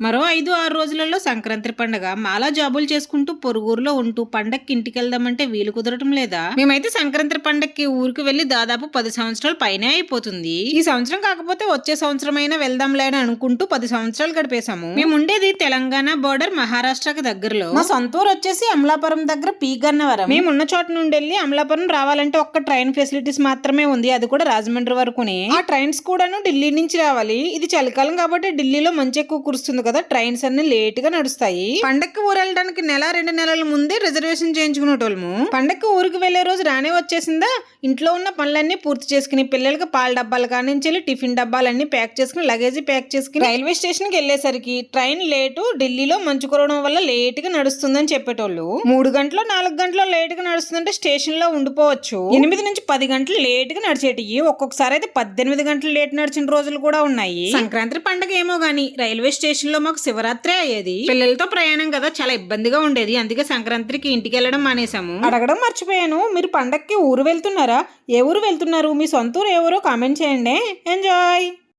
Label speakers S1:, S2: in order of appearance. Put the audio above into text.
S1: మరో 5-6 రోజులలో సంక్రాంతి పండుగ. మాలా జాబులు చేసుకుంటూ పొరుగురులో ఉంటూ పండక్కి ఇంటికి వెళ్దామంటే వీలు కుదరటం లేదా? మేమైతే సంక్రాంతి పండక్కి ఊరికి వెళ్లి దాదాపు 10 సంవత్సరాల పైనే అయిపోతుంది. ఈ సంవత్సరం కాకపోతే వచ్చే సంవత్సరం అయినా వెళ్దాంలే అని అనుకుంటూ 10 సంవత్సరాలు గడిపేశాము. మేము ఉండేది తెలంగాణ బోర్డర్ మహారాష్ట్రకి దగ్గరలో. మా సొంత ఊరు వచ్చేసి అమలాపురం దగ్గర పీ గన్నవరం. మేము ఉన్న చోట నుండి వెళ్ళి అమలాపురం రావాలంటే ఒక్క ట్రైన్ ఫెసిలిటీస్ మాత్రమే ఉంది, అది కూడా రాజమండ్రి వరకునే. ఆ ట్రైన్స్ కూడాను ఢిల్లీ నుంచి రావాలి. ఇది చలికాలం కాబట్టి ఢిల్లీలో మంచి ఎక్కువ కురుస్తుంది కదా, ట్రైన్స్ అన్ని లేట్ గా నడుస్తాయి. పండక్కి ఊరు వెళ్ళడానికి 1-2 నెలల ముందే రిజర్వేషన్ చేయించుకునేటోళ్ళము. పండక్కి ఊరికి వెళ్లే రోజు రానే వచ్చేసిందా, ఇంట్లో ఉన్న పనులన్నీ పూర్తి చేసుకుని పిల్లలకి పాల డబ్బాలు కానించి టిఫిన్ డబ్బాలన్నీ ప్యాక్ చేసుకుని లగేజీ ప్యాక్ చేసుకుని రైల్వే స్టేషన్ కి వెళ్లేసరికి ట్రైన్ లేటు, ఢిల్లీలో మంచు కురవడం వల్ల లేట్ గా నడుస్తుందని చెప్పేటోళ్ళు. 3 గంటలు 4 గంటలు లేట్ గా నడుస్తుందంటే స్టేషన్ లో ఉండిపోవచ్చు. 8 నుంచి 10 గంటలు లేట్ గా నడిచేటివి, ఒక్కొక్కసారి అయితే 18 గంటలు లేట్ నడిచిన రోజులు కూడా ఉన్నాయి. సంక్రాంతి పండుగ ఏమో గానీ రైల్వే స్టేషన్ లో మాకు శివరాత్రి అయ్యేది. పిల్లలతో ప్రయాణం కదా, చాలా ఇబ్బందిగా ఉండేది. అందుకే సంక్రాంతికి ఇంటికి వెళ్ళడం మానేశాము. అడగడం మర్చిపోయాను, మీరు పండక్కి ఊరు వెళ్తున్నారా? ఏ ఊరు వెళ్తున్నారు? మీ సొంత ఊరు ఎవరో కామెంట్ చేయండి. ఎంజాయ్.